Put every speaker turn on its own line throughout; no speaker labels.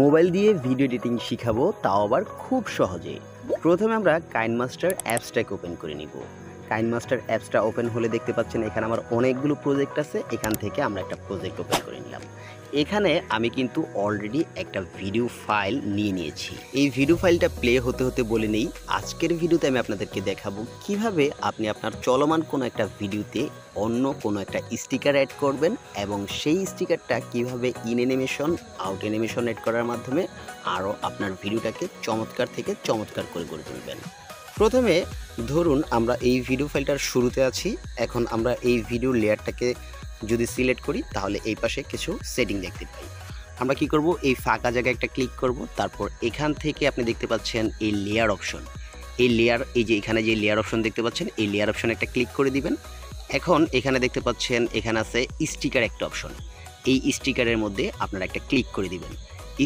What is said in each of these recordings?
Mobile দিয়ে video editing শিখাবো, তাও আবার খুব সহজে। প্রথমে আমরা কাইনমাস্টার অ্যাপসটাকে ওপেন করে নিব। কাইনমাস্টার অ্যাপসটা ওপেন হলে দেখতে পাচ্ছেন এখানে আমার অনেকগুলো প্রজেক্ট আছে। এখান থেকে আমরা একটা প্রজেক্ট ওপেন করে নিলাম। এখানে আমি কিন্তু অলরেডি একটা ভিডিও ফাইল নিয়ে নিয়েছি। এই ভিডিও ফাইলটা প্লে হতে হতে বলে নেই, আজকের ভিডিওতে আমি আপনাদেরকে দেখাবো কিভাবে আপনি আপনার চলমান কোনো একটা ভিডিওতে অন্য কোনো একটা স্টিকার অ্যাড করবেন এবং সেই স্টিকারটা কিভাবে in animation, out animation add করার মাধ্যমে আরও আপনার ভিডিওটাকে চমৎকার থেকে চমৎকার করে তুলবেন। প্রথমে ধরুন আমরা এই ভিডিও ফাইলটার শুরুতে আছি। এখন আমরা এই ভিডিও লেয়ারটাকে যদি সিলেক্ট করি তাহলে এই পাশে কিছু সেটিং দেখতে পাই। আমরা কি করব, এই ফাঁকা জায়গায় একটা ক্লিক করব। তারপর এখান থেকে আপনি দেখতে পাচ্ছেন এই লেয়ার অপশন, এই লেয়ার, এই যে এখানে যে লেয়ার অপশন দেখতে পাচ্ছেন, এই লেয়ার অপশনে একটা ক্লিক করে দিবেন। এখন এখানে দেখতে পাচ্ছেন এখানে আছে স্টিকার একটা অপশন, এই স্টিকারের মধ্যে আপনারা একটা ক্লিক করে দিবেন।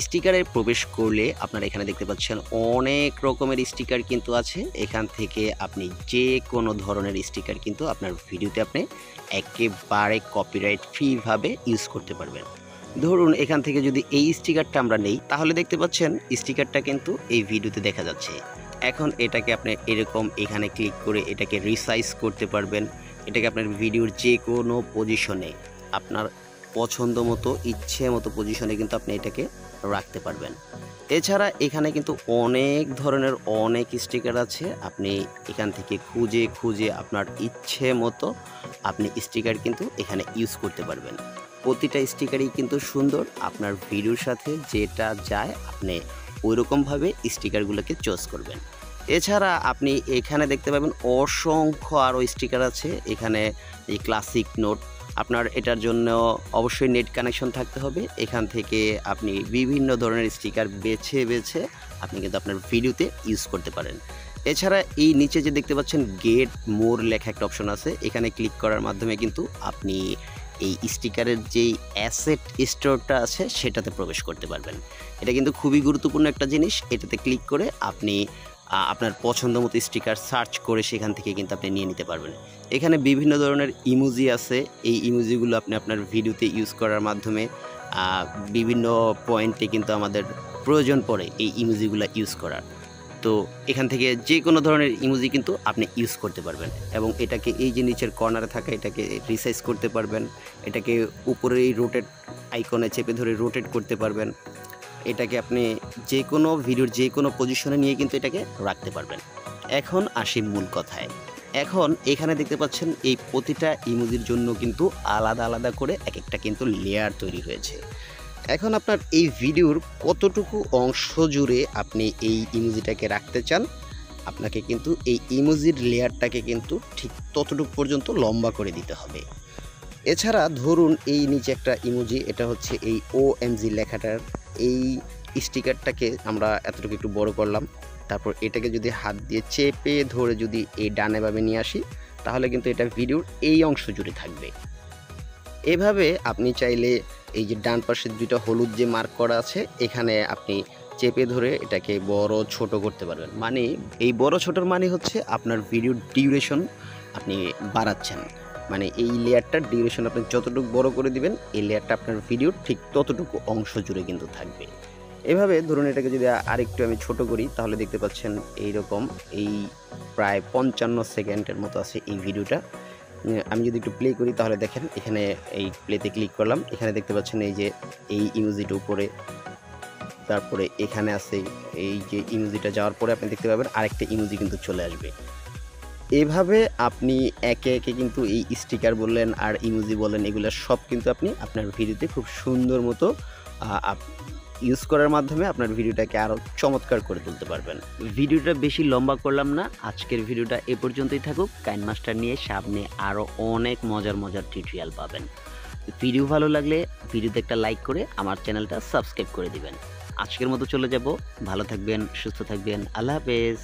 স্টিকারে প্রবেশ করলে আপনারা এখানে দেখতে পাচ্ছেন অনেক রকমের স্টিকার কিন্তু আছে। এখান থেকে আপনি যে কোনো ধরনের স্টিকার কিন্তু আপনার ভিডিওতে আপনি একেবারে কপিরাইট ফ্রিভাবে ইউজ করতে পারবেন। ধরুন এখান থেকে যদি এই স্টিকারটা আমরা নেই, তাহলে দেখতে পাচ্ছেন স্টিকারটা কিন্তু এই ভিডিওতে দেখা যাচ্ছে। এখন এটাকে আপনি এরকম এখানে ক্লিক করে এটাকে রিসাইজ করতে পারবেন। এটাকে আপনার ভিডিওর যে কোনো পজিশনে, আপনার পছন্দ মতো, ইচ্ছে মতো পজিশনে কিন্তু আপনি এটাকে রাখতে পারবেন। এছাড়া এখানে কিন্তু অনেক ধরনের অনেক স্টিকার আছে। আপনি এখান থেকে খুঁজে খুঁজে আপনার ইচ্ছে মতো আপনি স্টিকার কিন্তু এখানে ইউজ করতে পারবেন। প্রতিটা স্টিকারই কিন্তু সুন্দর, আপনার ভিডিওর সাথে যেটা যায় আপনি ওইরকমভাবে স্টিকারগুলোকে চয়েস করবেন। এছাড়া আপনি এখানে দেখতে পাবেন অসংখ্য আরও স্টিকার আছে। এখানে এই ক্লাসিক নোট, আপনার এটার জন্য অবশ্যই নেট কানেকশন থাকতে হবে। এখান থেকে আপনি বিভিন্ন ধরনের স্টিকার বেছে বেছে আপনি কিন্তু আপনার ভিডিওতে ইউজ করতে পারেন। এছাড়া এই নিচে যে দেখতে পাচ্ছেন গেট মোর লেখা একটা অপশন আছে, এখানে ক্লিক করার মাধ্যমে কিন্তু আপনি এই স্টিকারের যেই অ্যাসেট স্টোরটা আছে সেটাতে প্রবেশ করতে পারবেন। এটা কিন্তু খুবই গুরুত্বপূর্ণ একটা জিনিস। এটাতে ক্লিক করে আপনি আপনার পছন্দ মতো স্টিকার সার্চ করে সেখান থেকে কিন্তু আপনি নিয়ে নিতে পারবেন। এখানে বিভিন্ন ধরনের ইমোজি আছে, এই ইমোজিগুলো আপনি আপনার ভিডিওতে ইউজ করার মাধ্যমে বিভিন্ন পয়েন্টে কিন্তু আমাদের প্রয়োজন পড়ে এই ইমোজিগুলো ইউজ করার। তো এখান থেকে যে কোনো ধরনের ইমোজি কিন্তু আপনি ইউজ করতে পারবেন এবং এটাকে এই যে নিচের কর্নারে থাকা এটাকে রিসাইজ করতে পারবেন। এটাকে উপরে এই রোটেট আইকনে চেপে ধরে রোটেট করতে পারবেন। এটাকে আপনি যে কোনো ভিডিওর যে কোনো পজিশনে নিয়ে কিন্তু এটাকে রাখতে পারবেন। এখন আসি মূল কথায়। এখন এখানে দেখতে পাচ্ছেন এই প্রতিটা ইমোজির জন্য কিন্তু আলাদা আলাদা করে এক একটা কিন্তু লেয়ার তৈরি হয়েছে। এখন আপনার এই ভিডিওর কতটুকু অংশ জুড়ে আপনি এই ইমোজিটাকে রাখতে চান, আপনাকে কিন্তু এই ইমোজির লেয়ারটাকে কিন্তু ঠিক ততটুকু পর্যন্ত লম্বা করে দিতে হবে। এছাড়া ধরুন এই নিচে একটা ইমোজি, এটা হচ্ছে এই OMG লেখাটার এই স্টিকারটাকে আমরা এতটুকু একটু বড় করলাম। তারপর এটাকে যদি হাত দিয়ে চেপে ধরে যদি এই ডানে বামে নিয়ে আসি, তাহলে কিন্তু এটা ভিডিওর এই অংশ জুড়ে থাকবে। এভাবে আপনি চাইলে এই যে ডান পাশে দুইটা হলুদ যে মার্ক করা আছে, এখানে আপনি চেপে ধরে এটাকে বড় ছোট করতে পারবেন। মানে এই বড় ছোটোর মানে হচ্ছে আপনার ভিডিওর ডিউরেশন আপনি বাড়াচ্ছেন। মানে এই লেয়ারটার ডিউরেশন আপনি যতটুকু বড় করে দিবেন, এই লেয়ারটা আপনার ভিডিওর ঠিক ততটুকু অংশ জুড়ে কিন্তু থাকবে। এভাবে ধরুন এটাকে যদি আরেকটু আমি ছোট করি, তাহলে দেখতে পাচ্ছেন এইরকম এই প্রায় 55 সেকেন্ডের মতো আছে এই ভিডিওটা। আমি যদি একটু প্লে করি তাহলে দেখেন, এখানে এই প্লেতে ক্লিক করলাম, এখানে দেখতে পাচ্ছেন এই যে এই ইমোজিটা উপরে, তারপরে এখানে আছে এই যে ইমোজিটা যাওয়ার পরে আপনি দেখতে পাবেন আরেকটা ইমোজি কিন্তু চলে আসবে। এভাবে আপনি একে একে কিন্তু এই স্টিকার বললেন আর ইমোজি বলেন, এগুলো সব কিন্তু আপনি আপনার ভিডিওতে খুব সুন্দর মতো ইউজ করার মাধ্যমে আপনার ভিডিওটাকে আরও চমৎকার করে তুলতে পারবেন। ভিডিওটা বেশি লম্বা করলাম না, আজকের ভিডিওটা এ পর্যন্তই থাকুক। কাইনমাস্টার নিয়ে সামনে আরও অনেক মজার মজার টিউটোরিয়াল পাবেন। ভিডিও ভালো লাগলে ভিডিওতে একটা লাইক করে আমার চ্যানেলটা সাবস্ক্রাইব করে দিবেন। আজকের মতো চলে যাব, ভালো থাকবেন, সুস্থ থাকবেন, আল্লাহ হাফেজ।